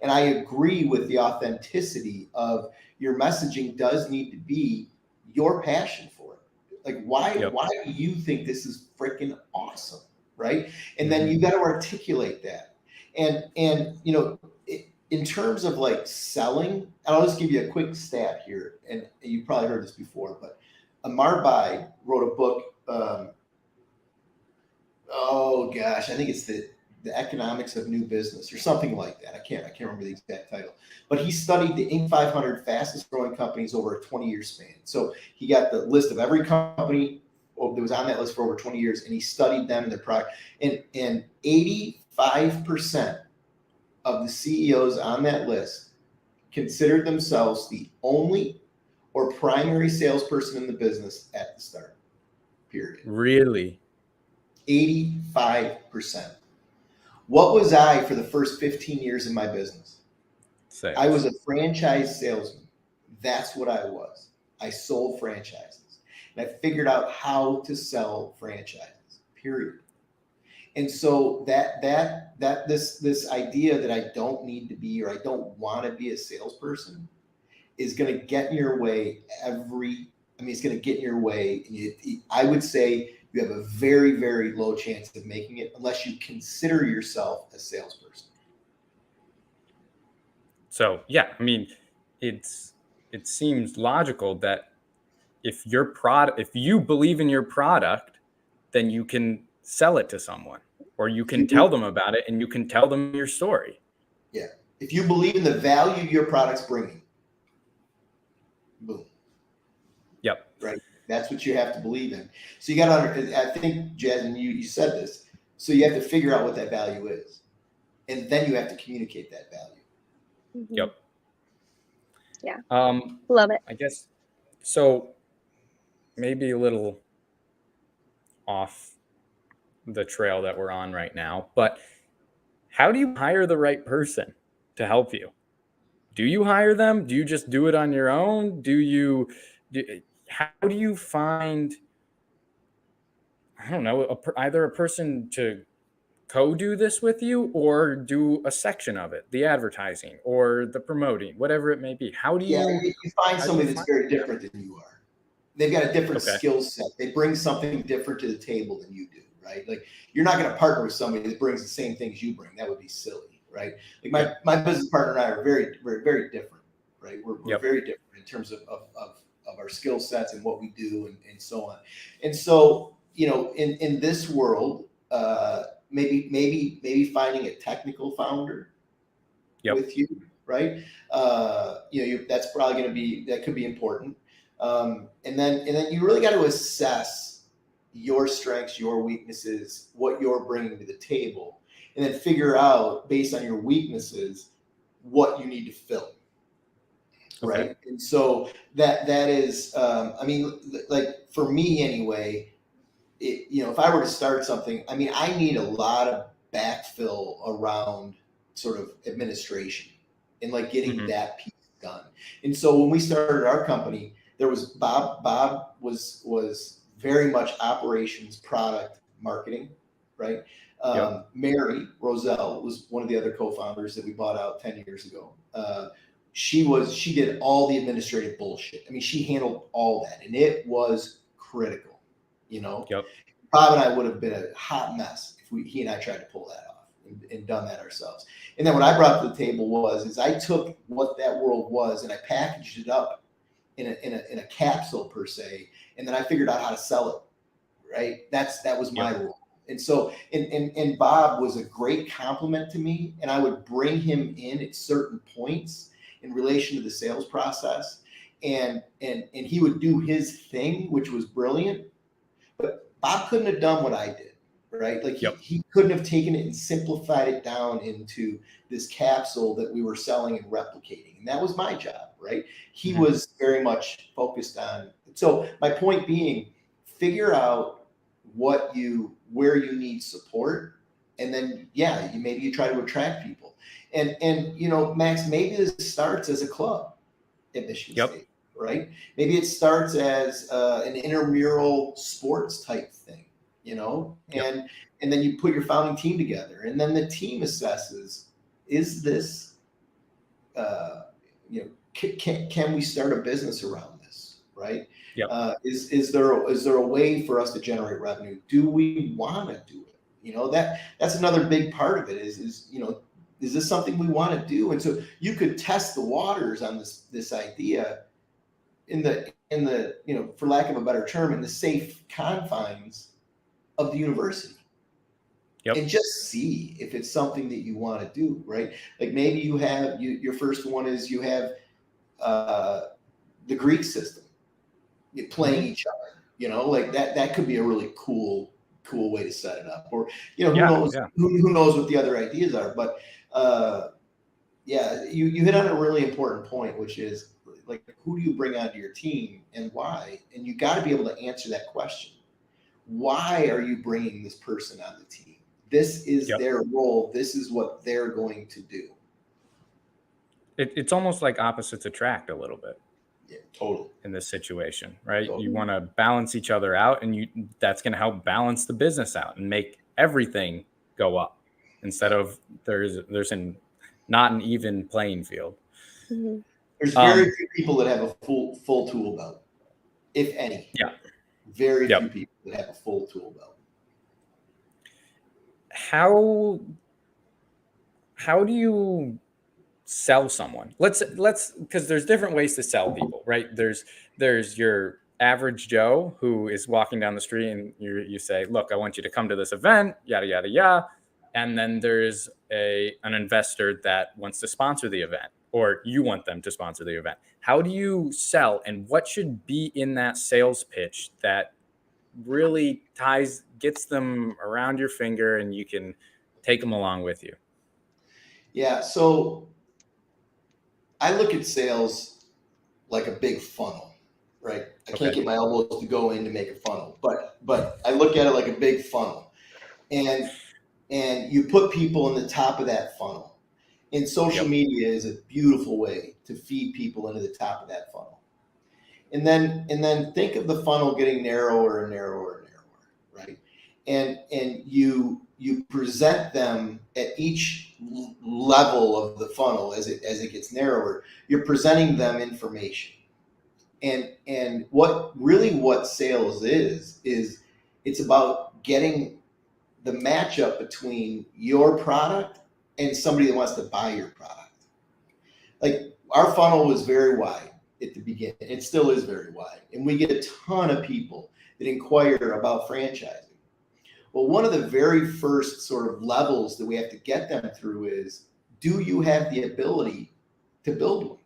[SPEAKER 3] And I agree with the authenticity of your messaging does need to be your passion for it. Like, why do you think this is freaking awesome? Right. And then you got to articulate that. And in terms of like selling, and I'll just give you a quick stat here. And you probably heard this before, but Amar Bai wrote a book. I think it's the Economics of New Business or something like that. I can't remember the exact title, but he studied the Inc. 500 fastest growing companies over a 20-year span. So he got the list of every company that was on that list for over 20 years, and he studied them and their product. And 85% of the CEOs on that list considered themselves the only or primary salesperson in the business at the start. Period.
[SPEAKER 1] Really?
[SPEAKER 3] 85%. What was I for the first 15 years in my business?
[SPEAKER 1] Sales.
[SPEAKER 3] I was a franchise salesman. That's what I was. I sold franchises. And I figured out how to sell franchises, period. And so this idea that I don't need to be, or I don't want to be a salesperson, is going to get in your way it's going to get in your way. And I would say you have a very, very low chance of making it unless you consider yourself a salesperson.
[SPEAKER 1] So, yeah, I mean, it seems logical that if you believe in your product, then you can sell it to someone, or you can tell them about it and you can tell them your story.
[SPEAKER 3] Yeah. If you believe in the value your product's bringing, boom.
[SPEAKER 1] Yep.
[SPEAKER 3] Right. That's what you have to believe in. So you got to, I think, Jasmine, you said this. So you have to figure out what that value is. And then you have to communicate that value.
[SPEAKER 2] Mm-hmm.
[SPEAKER 1] Yep.
[SPEAKER 2] Yeah.
[SPEAKER 1] Love it. I guess so. Maybe a little off the trail that we're on right now, but how do you hire the right person to help you? Do you hire them? Do you just do it on your own? How do you find, I don't know, either a person to co-do this with you or do a section of it, the advertising or the promoting, whatever it may be? How do you
[SPEAKER 3] find somebody that's very different than you are? They've got a different skill set. They bring something different to the table than you do, right? Like you're not going to partner with somebody that brings the same things you bring. That would be silly, right? Like my business partner and I are very, very, very different, right? We're very different in terms of our skill sets and what we do and so on. And so, you know, in this world, maybe finding a technical founder with you, right? You know, that's probably going to be, that could be important. And then you really got to assess your strengths, your weaknesses, what you're bringing to the table, and then figure out based on your weaknesses what you need to fill. Right. And so that is, I mean, like for me anyway, you know, if I were to start something, I mean, I need a lot of backfill around sort of administration and like getting that piece done. And so when we started our company, there was Bob was very much operations, product, marketing, right? Mary Roselle was one of the other co-founders that we bought out 10 years ago. She did all the administrative bullshit. I mean, she handled all that, and it was critical, you know. Bob and I would have been a hot mess if he and I tried to pull that off and done that ourselves. And then what I brought to the table was I took what that world was and I packaged it up in a capsule per se, and then I figured out how to sell it. Right, that was my role. And so and Bob was a great compliment to me, and I would bring him in at certain points in relation to the sales process, and he would do his thing, which was brilliant. But Bob couldn't have done what I did, right? Like he couldn't have taken it and simplified it down into this capsule that we were selling and replicating. And that was my job, right? He was very much focused on. So my point being, figure out where you need support. And then, maybe you try to attract people. And you know, Max, maybe this starts as a club at Michigan State. Right? Maybe it starts as an intramural sports type thing, you know, and then you put your founding team together, and then the team assesses: is this, you know, can we start a business around this? Right? Is there a way for us to generate revenue? Do we want to do it? You know, that's another big part of it. Is you know, is this something we want to do? And so you could test the waters on this idea in the you know, for lack of a better term, in the safe confines of the university, and just see if it's something that you want to do. Right, like maybe you have your first one is you have the Greek system, playing each other. You know, like that could be a really cool way to set it up. Or you know, who knows what the other ideas are, but you hit on a really important point, which is, like, who do you bring onto your team and why? And you got to be able to answer that question. Why are you bringing this person on the team? This is their role. This is what they're going to do.
[SPEAKER 1] It's almost like opposites attract a little bit.
[SPEAKER 3] Yeah, totally.
[SPEAKER 1] In this situation, right?
[SPEAKER 3] Totally.
[SPEAKER 1] You want to balance each other out, and that's going to help balance the business out and make everything go up instead of there's not an even playing field.
[SPEAKER 3] There's very few people that have a full tool belt, if any. Very few people that have a full tool belt.
[SPEAKER 1] How do you sell someone? Let's because there's different ways to sell people, right? There's your average Joe who is walking down the street and you say, look, I want you to come to this event, yada, yada, yada. And then there's an investor that wants to sponsor the event, or you want them to sponsor the event. How do you sell, and what should be in that sales pitch that really gets them around your finger and you can take them along with you?
[SPEAKER 3] Yeah. So I look at sales like a big funnel, right? I can't get my elbows to go in to make a funnel, but I look at it like a big funnel, and you put people in the top of that funnel. And social media is a beautiful way to feed people into the top of that funnel. And then think of the funnel getting narrower and narrower and narrower, right? And you present them at each level of the funnel as it gets narrower. You're presenting them information. And what sales is it's about getting the matchup between your product and somebody that wants to buy your product. Like, our funnel was very wide at the beginning. It still is very wide. And we get a ton of people that inquire about franchising. Well, one of the very first sort of levels that we have to get them through is, do you have the ability to build one?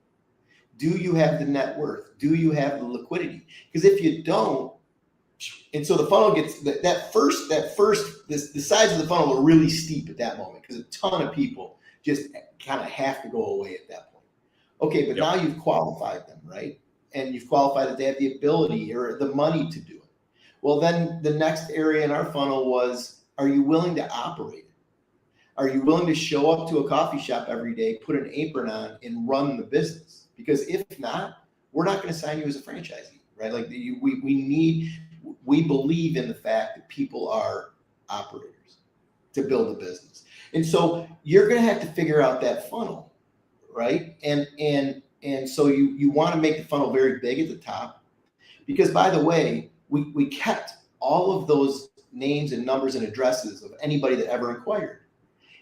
[SPEAKER 3] Do you have the net worth? Do you have the liquidity? Because if you don't, and so the funnel gets the sides of the funnel are really steep at that moment, because a ton of people just kind of have to go away at that point. Okay, but now you've qualified them, right? And you've qualified that they have the ability or the money to do it. Well, then the next area in our funnel was, are you willing to operate it? Are you willing to show up to a coffee shop every day, put an apron on, and run the business? Because if not, we're not going to sign you as a franchisee, right? Like, we believe in the fact that people are operators to build a business. And so you're going to have to figure out that funnel, right? And so you want to make the funnel very big at the top, because, by the way, we kept all of those names and numbers and addresses of anybody that ever inquired,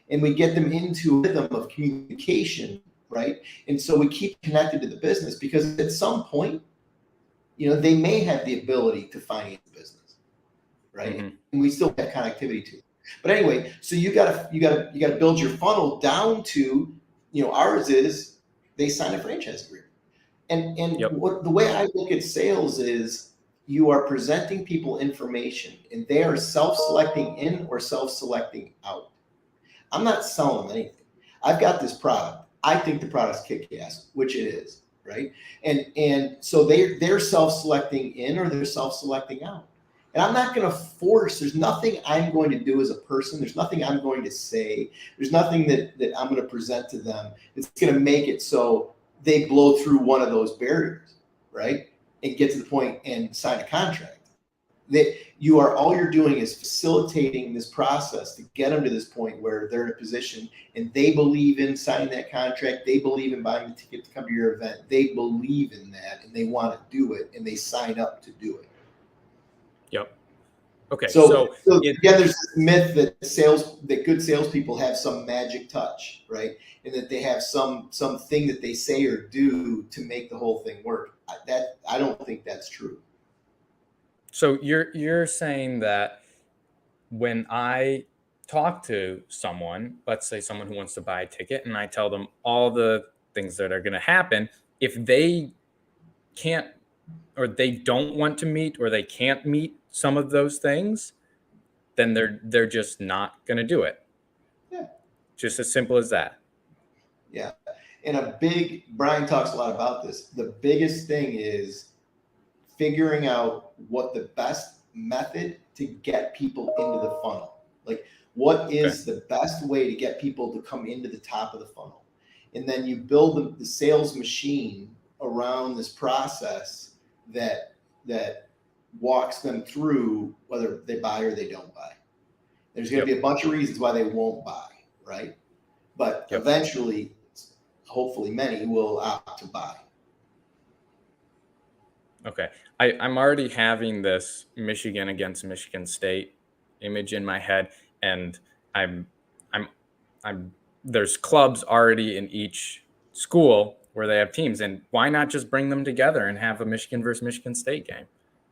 [SPEAKER 3] and we get them into a rhythm of communication, right? And so we keep connected to the business, because at some point, they may have the ability to finance the business, right? Mm-hmm. And we still have connectivity to it. But anyway, so you gotta build your funnel down to, ours is they sign a franchise agreement. And the way I look at sales is, you are presenting people information, and they are self-selecting in or self-selecting out. I'm not selling them anything. I've got this product. I think the product's kick-ass, which it is, right? And so they're self-selecting in or they're self-selecting out. And I'm not going to force. There's nothing I'm going to do as a person. There's nothing I'm going to say. There's nothing that I'm going to present to them that's going to make it so they blow through one of those barriers, right? And get to the point and sign a contract. All you're doing is facilitating this process to get them to this point where they're in a position and they believe in signing that contract. They believe in buying the ticket to come to your event. They believe in that, and they want to do it, and they sign up to do it.
[SPEAKER 1] Yep. Okay.
[SPEAKER 3] So again, there's this myth that good salespeople have some magic touch, right? And that they have something that they say or do to make the whole thing work. I don't think that's true.
[SPEAKER 1] So you're saying that when I talk to someone, let's say someone who wants to buy a ticket, and I tell them all the things that are going to happen, if they can't, or they don't want to meet, or they can't meet some of those things, then they're just not going to do it.
[SPEAKER 3] Yeah.
[SPEAKER 1] Just as simple as that.
[SPEAKER 3] Yeah. And Brian talks a lot about this. The biggest thing is figuring out what the best method to get people into the funnel. Like, what is the best way to get people to come into the top of the funnel? And then you build the sales machine around this process that walks them through whether they buy or they don't buy. There's going to be a bunch of reasons why they won't buy, right? But eventually, hopefully many will opt to buy.
[SPEAKER 1] Okay. I'm already having this Michigan against Michigan State image in my head, and I'm there's clubs already in each school where they have teams, and why not just bring them together and have a Michigan versus Michigan State game?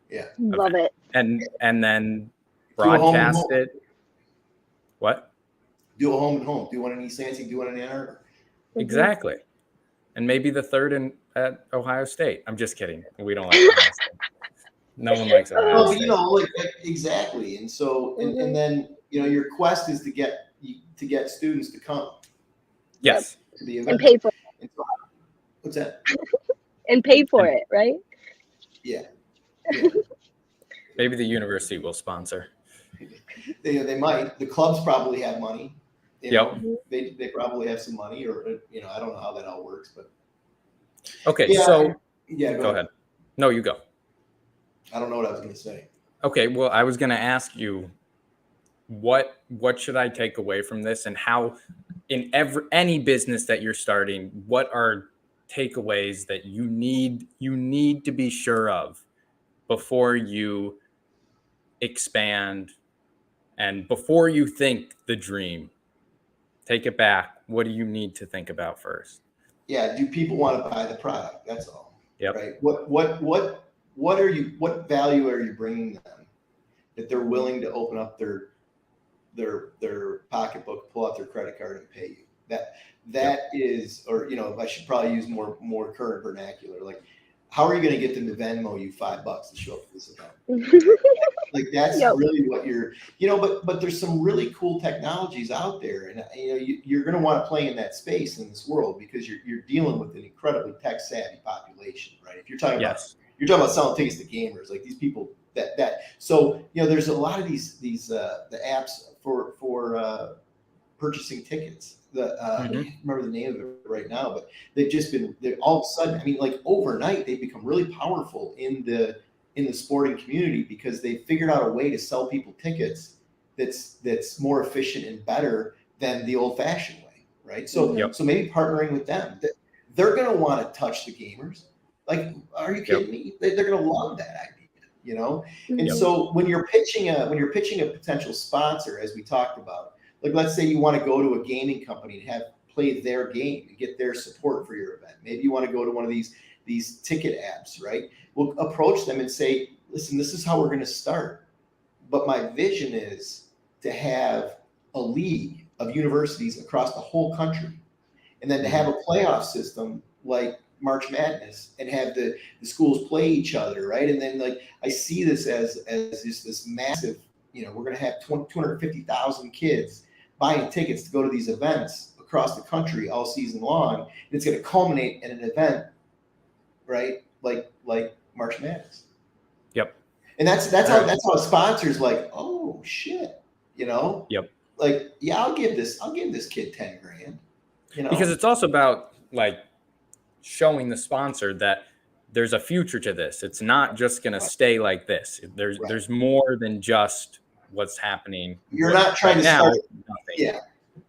[SPEAKER 3] Yeah.
[SPEAKER 2] Love
[SPEAKER 1] Okay.
[SPEAKER 2] it.
[SPEAKER 1] And then
[SPEAKER 3] Do a home and
[SPEAKER 1] broadcast
[SPEAKER 3] home.
[SPEAKER 1] it. What?
[SPEAKER 3] Do a home and home. Do one in East Lansing. Do one in Ann Arbor.
[SPEAKER 1] Exactly. And maybe the third at Ohio State. I'm just kidding. We don't like Ohio State. No one likes Ohio
[SPEAKER 3] Well, but
[SPEAKER 1] State.
[SPEAKER 3] like exactly. And so, and then your quest is to get students to come
[SPEAKER 1] Yes.
[SPEAKER 3] to the event
[SPEAKER 2] And pay for it.
[SPEAKER 3] And so, what's that?
[SPEAKER 2] And pay for it, right?
[SPEAKER 3] Yeah.
[SPEAKER 1] Maybe the university will sponsor.
[SPEAKER 3] They might. The clubs probably have money.
[SPEAKER 1] Yep.
[SPEAKER 3] They probably have some money, or I don't know how that all works, but
[SPEAKER 1] Okay.
[SPEAKER 3] yeah.
[SPEAKER 1] So
[SPEAKER 3] Yeah.
[SPEAKER 1] go ahead. No, you go.
[SPEAKER 3] I don't know what I was going to say.
[SPEAKER 1] Okay. Well, I was going to ask you, what should I take away from this, and how in any business that you're starting, what are takeaways that you need to be sure of before you expand and before you think the dream? Take it back. What do you need to think about first?
[SPEAKER 3] Yeah. Do people want to buy the product? That's all.
[SPEAKER 1] Yep.
[SPEAKER 3] Right. What value are you bringing them that they're willing to open up their pocketbook, pull out their credit card, and pay you? That is, or I should probably use more current vernacular. Like, how are you going to get them to Venmo you $5 to show up for this event? Like, that's really what you're, but there's some really cool technologies out there, and you're going to want to play in that space in this world because you're dealing with an incredibly tech savvy population, right? If you're talking about selling tickets to gamers, like these people so there's a lot of these the apps for purchasing tickets. I can't remember the name of it right now, but they're all of a sudden, like overnight, they've become really powerful in the sporting community because they figured out a way to sell people tickets that's more efficient and better than the old fashioned way. Right. So maybe partnering with them, they're going to want to touch the gamers. Like, are you kidding me? They're going to love that idea. And so when you're pitching a potential sponsor, as we talked about, like, let's say you want to go to a gaming company and play their game and get their support for your event. Maybe you want to go to one of these ticket apps, right? We'll approach them and say, listen, this is how we're going to start. But my vision is to have a league of universities across the whole country, and then to have a playoff system like March Madness and have the schools play each other, right? And then, like, I see this as just this massive, we're going to have 250,000 kids buying tickets to go to these events across the country all season long. And it's going to culminate in an event, right? Like March Madness.
[SPEAKER 1] Yep.
[SPEAKER 3] And that's how a sponsor's like, oh shit,
[SPEAKER 1] Yep.
[SPEAKER 3] Like, yeah, I'll give this kid $10,000,
[SPEAKER 1] Because it's also about, like, showing the sponsor that there's a future to this. It's not just going to stay like this. There's more than just what's happening.
[SPEAKER 3] You're not trying to start nothing.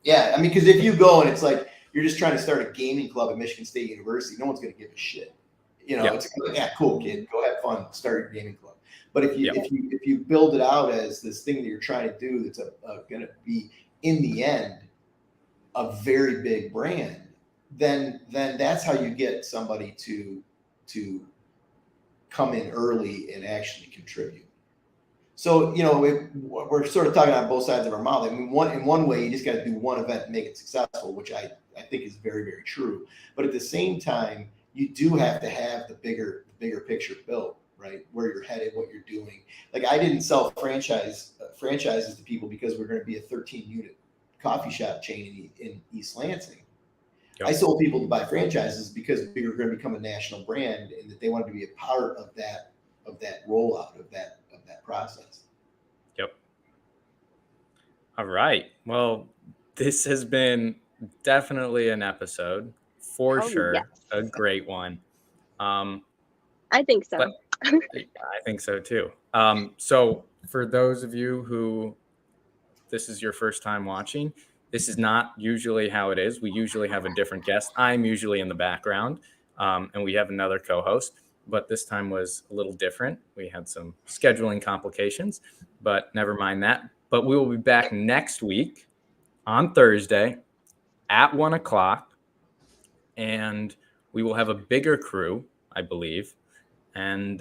[SPEAKER 3] Yeah. Because if you go and it's like you're just trying to start a gaming club at Michigan State University, no one's going to give a shit. It's like, cool, kid, go have fun, start your gaming club. But if you build it out as this thing that you're trying to do, that's going to be in the end a very big brand, then that's how you get somebody to come in early and actually contribute. So, we're sort of talking on both sides of our mouth. In one way, you just got to do one event and make it successful, which I think is very, very true. But at the same time, you do have to have the bigger picture built, right? Where you're headed, what you're doing. Like, I didn't sell franchises to people because we're going to be a 13-unit coffee shop chain in East Lansing. I sold people to buy franchises because we were going to become a national brand, and that they wanted to be a part of that rollout of that process.
[SPEAKER 1] Yep. All right. Well, this has been definitely an episode for sure. Yes. A great one.
[SPEAKER 2] I think so.
[SPEAKER 1] I think so too. So for those of you who this is your first time watching, this is not usually how it is. We usually have a different guest. I'm usually in the background, and we have another co-host, but this time was a little different. We had some scheduling complications, but never mind that. But we will be back next week on Thursday at 1:00, and we will have a bigger crew, I believe. And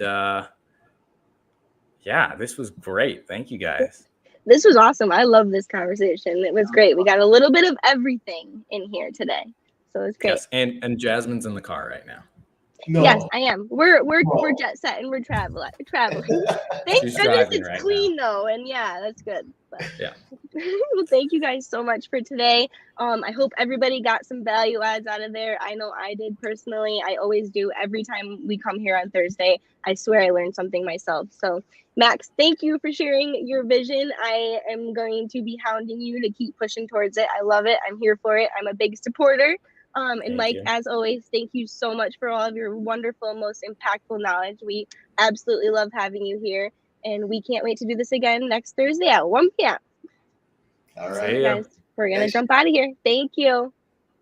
[SPEAKER 1] Yeah, this was great. Thank you guys.
[SPEAKER 2] This was awesome. I love this conversation. It was great. We got a little bit of everything in here today. So it was great.
[SPEAKER 1] Yes, and Jasmine's in the car right now.
[SPEAKER 3] No.
[SPEAKER 2] Yes, I am. We're
[SPEAKER 3] No.
[SPEAKER 2] jet set and we're traveling. Thank
[SPEAKER 1] She's
[SPEAKER 2] goodness
[SPEAKER 1] driving
[SPEAKER 2] it's
[SPEAKER 1] right
[SPEAKER 2] clean though, and yeah, that's good. But,
[SPEAKER 1] Yeah.
[SPEAKER 2] well, thank you guys so much for today. I hope everybody got some value adds out of there. I know I did personally. I always do every time we come here on Thursday. I swear I learned something myself. So Max, thank you for sharing your vision. I am going to be hounding you to keep pushing towards it. I love it. I'm here for it. I'm a big supporter. And
[SPEAKER 1] Thank
[SPEAKER 2] Mike,
[SPEAKER 1] you.
[SPEAKER 2] as always, thank you so much for all of your wonderful, most impactful knowledge. We absolutely love having you here. And we can't wait to do this again next Thursday at 1 p.m.
[SPEAKER 3] All
[SPEAKER 1] See
[SPEAKER 3] right.
[SPEAKER 1] ya.
[SPEAKER 2] Guys, we're going to
[SPEAKER 3] Thanks.
[SPEAKER 2] jump out of here. Thank you.